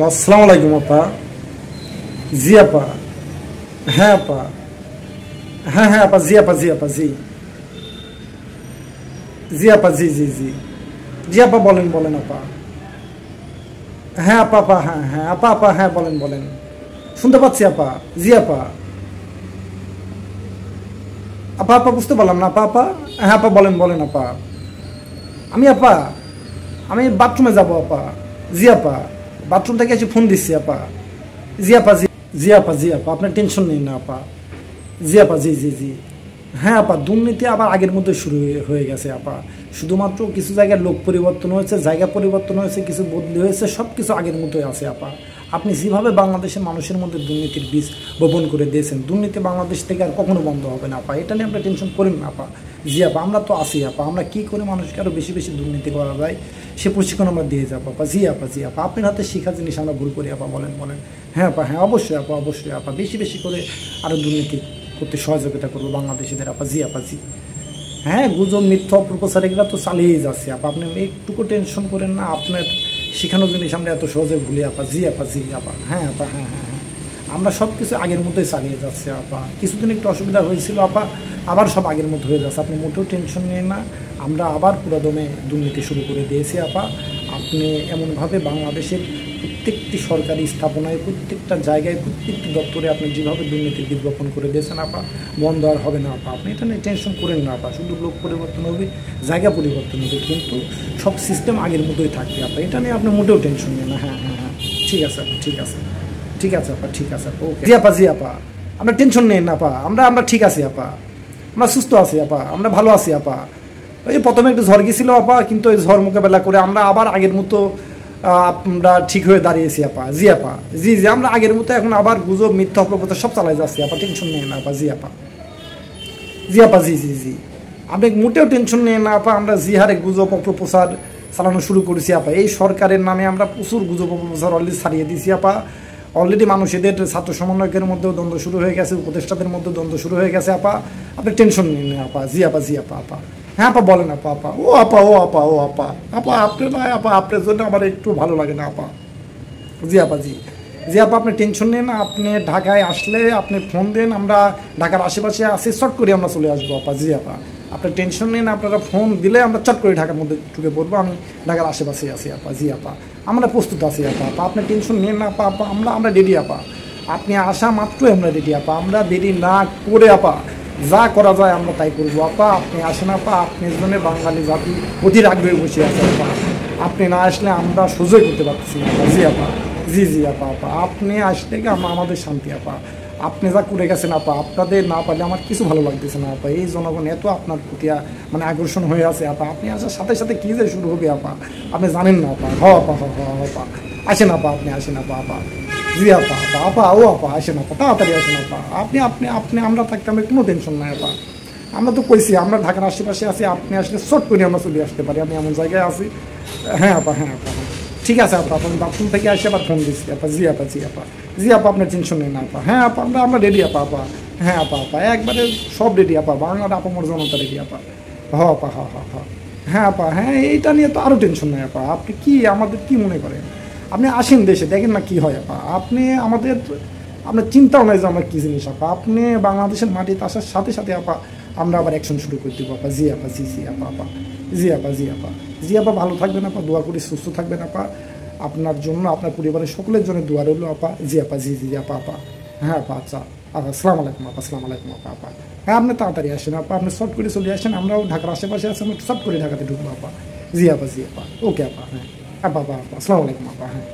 আসসালামু আলাইকুম আপা। জি আপা। হ্যাঁ আপা। হ্যাঁ হ্যাঁ আপা, জি আপা, জি আপা, জি জি আপা, জি জি জি জি আপা, বলেন বলেন আপা। হ্যাঁ আপা, আপা, হ্যাঁ হ্যাঁ আপা, আপা, হ্যাঁ বলেন বলেন, শুনতে পাচ্ছি আপা। জি আপা। আপা আপা, বুঝতে পারলাম না আপা, আপা। হ্যাঁ আপা, বলেন বলেন আপা। আমি আপা, আমি বাথরুমে যাব আপা। জি আপা, বাথরুম থেকে এসে ফোন দিচ্ছি আপা। জি আপা, জি জি আপা, জি আপা, আপনার টেনশন নেই না আপা। জি আপা, জি জি জি। হ্যাঁ আপা, দুর্নীতি আবার আগের মতো শুরু হয়ে গেছে আপা। শুধুমাত্র কিছু জায়গায় লোক পরিবর্তন হয়েছে, জায়গা পরিবর্তন হয়েছে, কিছু বদলি হয়েছে, সব কিছু আগের মতোই আছে আপা। আপনি যেভাবে বাংলাদেশের মানুষের মধ্যে দুর্নীতির বীজ বপন করে দিয়েছেন, দুর্নীতি বাংলাদেশ থেকে আর কখনো বন্ধ হবে না আপা, এটা নিয়ে আমরা টেনশন করেন না আপা। জি আপা, আমরা তো আছি আপা, আমরা কী করে মানুষকে আরও বেশি বেশি দুর্নীতি করা যায় সে প্রশিক্ষণ আমরা দিয়ে যাবো আপা। জি আপা, জি আপা, আপনার হাতে শেখা জিনিস আমরা ভুল করি আপা, বলেন বলেন। হ্যাঁ আপা, হ্যাঁ অবশ্যই আপা, অবশ্যই আপা, বেশি বেশি করে আরও দুর্নীতি করতে সহযোগিতা করবো বাংলাদেশিদের আপা। জি আপা, জি। হ্যাঁ, গুজব, মিথ্যা, অপপ্রচার এগুলো তো চালিয়েই যাচ্ছে আপা, আপনি একটুকু টেনশন করেন না। আপনার শেখানো জিনিস আমরা এত সহজে ভুলি আপা। জি আপা, জি আপা, হ্যাঁ আপা, হ্যাঁ হ্যাঁ হ্যাঁ, আমরা সব কিছু আগের মতোই চালিয়ে যাচ্ছি আপা। কিছুদিন একটু অসুবিধা হয়েছিল আপা, আবার সব আগের মতো হয়ে যাচ্ছে, আপনি মোটেও টেনশন নিন না। আমরা আবার পুরোদমে দুর্নীতি শুরু করে দিয়েছি আপা। আপনি এমনভাবে বাংলাদেশের প্রত্যেকটি সরকারি স্থাপনায়, প্রত্যেকটা জায়গায়, প্রত্যেকটি দপ্তরে আপনি যেভাবে দুর্নীতির বীজ বপন করে দিয়েছেন আপা, বন্ধ আর হবে না আপা। আপনি এটা নিয়ে টেনশন করেন না আপা, শুধু লোক পরিবর্তন হবে, জায়গা পরিবর্তন হবে, কিন্তু সব সিস্টেম আগের মতোই থাকবে আপা, এটা নিয়ে আপনি মোটেও টেনশন নেন না। হ্যাঁ হ্যাঁ হ্যাঁ, ঠিক আছে আপা, ঠিক আছে, ঠিক আছে আপা, ঠিক আছে আপা, ওকে। জি আপা, জি আপা, আমরা টেনশন নেন না আপা, আমরা আমরা ঠিক আছি আপা, আমরা সুস্থ আছি আপা, আমরা ভালো আছি আপা। ওই প্রথমে একটু ঝড় গেছিল আপা, কিন্তু ওই ঝড় মোকাবেলা করে আমরা আবার আগের মতো আমরা ঠিক হয়ে দাঁড়িয়েছি আপা। জি আপা, জি জি, আমরা আগের মতো এখন আবার গুজব, মিথ্যা, অপপ্রচার সব চালাই যাচ্ছি আপা, টেনশন নেই না আপা। জি আপা, জি আপা, জি জি জি, আপনি মোটেও টেনশন নেই না আপা, আমরা জি হারে গুজব, অপপ্রচার চালানো শুরু করেছি আপা। এই সরকারের নামে আমরা প্রচুর গুজব, অপপ্রচার অলরেডি ছাড়িয়ে দিয়েছি আপা। অলরেডি মানুষদের ছাত্র সমন্বয়কের মধ্যেও দ্বন্দ্ব শুরু হয়ে গেছে, উপদেষ্টাদের মধ্যেও দ্বন্দ্ব শুরু হয়ে গেছে আপা, আপনি টেনশন নিন না আপা। জি আপা, জি আপা, আপা, হ্যাঁ আপা, বলেন আপা, আপা, ও আপা, ও আপা, ও আপা, আপা আপনি না আপা, আপনার জন্য আমার একটু ভালো লাগে না আপা। জি আপা, জি জি আপা, আপনি টেনশন নেন, আপনি ঢাকায় আসলে আপনি ফোন দেন, আমরা ঢাকার আশেপাশে আসি, চট করে আমরা চলে আসবো আপা। জি আপা, আপনি টেনশন নেন, আপনারা ফোন দিলে আমরা চট করে ঢাকার মধ্যে ঢুকে পড়বো, আমি ঢাকার আশেপাশে আছি আপা। জি আপা, আমরা প্রস্তুত আছি আপা, আপা আপনি টেনশন নেন না আপা, আপা আমরা আমরা রেডি আপা, আপনি আসা মাত্রই আমরা রেডি আপা, আমরা দেরি না করে আপা যা করা যায় আমরা তাই করবো আপা। আপনি আসেন আপা, আপনার জন্য বাঙালি জাতি অধীর আগ্রহে বসে আছে আপা, আপনি না আসলে আমরা সহ্যই করতে পারতেছি না আপা। জি আপা, জি জি আপা, আপা আপনি আসলে কি আমাদের শান্তি আপা, আপনি যা করে গেছেন আপা, আপনাদের না পারলে আমার কিছু ভালো লাগতেছে না আপা। এই জনগণ এত আপনার প্রতি মানে আকর্ষণ হয়ে আছে আপা, আপনি আসার সাথে সাথে কী যে শুরু হবে আপা, আপনি জানেন না আপা। হ আপা, হ হ আপা, আসেন আপা, আপনি আসেন আপা, আপা। জি আপা, আপা, আপা, ও আপা, আসেন আপা, তাড়াতাড়ি আসেন আপা, আপনি আপনি আপনি আমরা থাকতে আমার কোনো টেনশন নাই আপা। আমরা তো কইছি আমরা ঢাকার আশেপাশে আছি, আপনি আসলে শর্ট করে আমরা চলে আসতে পারি, আমি এমন জায়গায় আছি। হ্যাঁ আপা, হ্যাঁ আপা, ঠিক আছে আপা, আপনি বাথরুম থেকে আসে আবার ফোন দিচ্ছি আপা। জি আপা, জি আপা, জি আপা, আপনার টেনশন নেই না আপা। হ্যাঁ আপা, আমরা আমরা রেডি আপা, আপা, হ্যাঁ আপা, আপা একবারে সব রেডি আপা, বাংলার আপামর জনতা রেডি আপা। হ আপা, হা হা হা, হ্যাঁ আপা, হ্যাঁ এইটা নিয়ে তো আরও টেনশন নেই আপা। আপনি কি আমাদের কি মনে করেন, আপনি আসেন দেশে দেখেন না কি হয় আপা, আপনি আমাদের আপনার চিন্তাও নাই যে আমরা কী জিনিস আপা, আপনি বাংলাদেশের মাটিতে আসার সাথে সাথে আপা আমরা আবার অ্যাকশন শুরু করে দেবো আপা। জি আপা, জি জি আপা, আপা, জি আপা, জি আপা, জি আপা, ভালো থাকবেন আপা, দোয়া করি সুস্থ থাকবেন আপা, আপনার জন্য আপনার পরিবারের সকলের জন্য দোয়া রইল আপা। জি আপা, জি জি আপা, আপা, হ্যাঁ আপা, আচ্ছা আচ্ছা, আসসালামু আলাইকুম আপা, আসসালামু আলাইকুম আপা, আপা, হ্যাঁ আপনি তাড়াতাড়ি আসেন আপা, আপনি শর্ট করে চলে আসেন, আমরাও ঢাকার আশেপাশে আছি, আমরা শর্ট করে ঢাকাতে ঢুকবো আপা। জি আপা, জি আপা, ওকে আপা, হ্যাঁ আপা, আপা, আপা, আসসালামু আলাইকুম আপা, হ্যাঁ।